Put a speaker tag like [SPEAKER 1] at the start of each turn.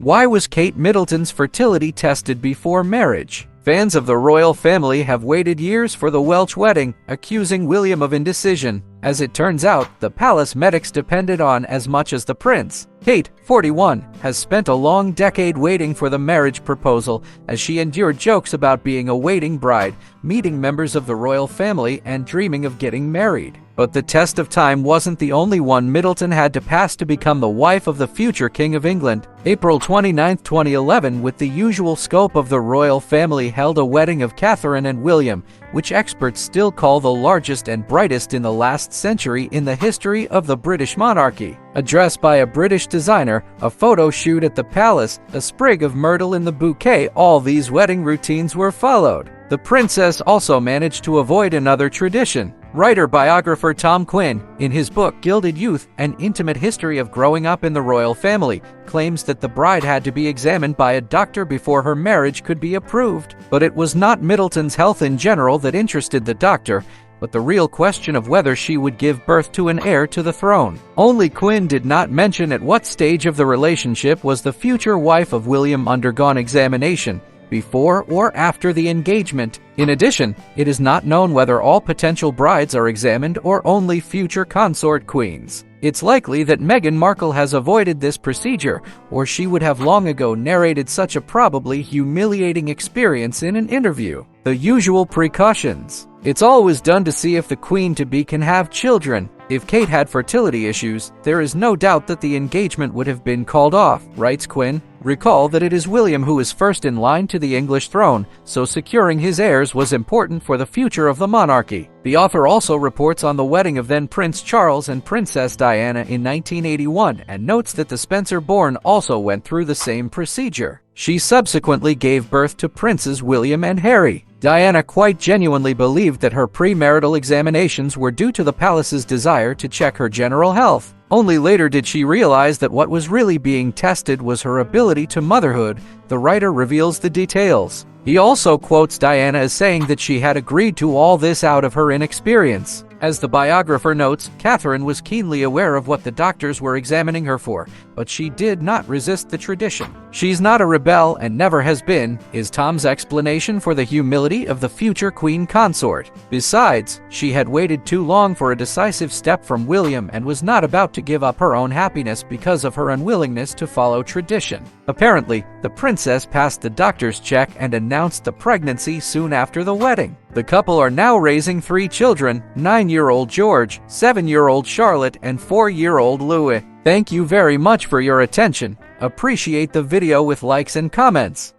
[SPEAKER 1] Why was Kate Middleton's fertility tested before marriage? Fans of the royal family have waited years for the Welsh wedding, accusing William of indecision. As it turns out, the palace medics depended on as much as the prince. Kate, 41, has spent a long decade waiting for the marriage proposal as she endured jokes about being a waiting bride, meeting members of the royal family, and dreaming of getting married. But the test of time wasn't the only one Middleton had to pass to become the wife of the future King of England. April 29, 2011, with the usual scope of the royal family, held a wedding of Catherine and William, which experts still call the largest and brightest in the last century in the history of the British monarchy. A dress by a British designer, a photo shoot at the palace, a sprig of myrtle in the bouquet, all these wedding routines were followed. The princess also managed to avoid another tradition. Writer-biographer Tom Quinn, in his book Gilded Youth, An Intimate History of Growing Up in the Royal Family, claims that the bride had to be examined by a doctor before her marriage could be approved. But it was not Middleton's health in general that interested the doctor, but the real question of whether she would give birth to an heir to the throne. Only Quinn did not mention at what stage of the relationship was the future wife of William undergone examination, before or after the engagement. In addition, it is not known whether all potential brides are examined or only future consort queens. It's likely that Meghan Markle has avoided this procedure, or she would have long ago narrated such a probably humiliating experience in an interview. The usual precautions. It's always done to see if the queen-to-be can have children. If Kate had fertility issues, there is no doubt that the engagement would have been called off, writes Quinn. Recall that it is William who is first in line to the English throne, so securing his heirs was important for the future of the monarchy. The author also reports on the wedding of then Prince Charles and Princess Diana in 1981 and notes that the Spencer-born also went through the same procedure. She subsequently gave birth to Princes William and Harry. Diana quite genuinely believed that her premarital examinations were due to the palace's desire to check her general health. Only later did she realize that what was really being tested was her ability to motherhood. The writer reveals the details. He also quotes Diana as saying that she had agreed to all this out of her inexperience. As the biographer notes, Catherine was keenly aware of what the doctors were examining her for, but she did not resist the tradition. She's not a rebel and never has been, is Tom's explanation for the humility of the future queen consort. Besides, she had waited too long for a decisive step from William and was not about to give up her own happiness because of her unwillingness to follow tradition. Apparently, the princess passed the doctor's check and announced the pregnancy soon after the wedding. The couple are now raising 3 children, 9-year-old George, 7-year-old Charlotte, and 4-year-old Louis. Thank you very much for your attention. Appreciate the video with likes and comments.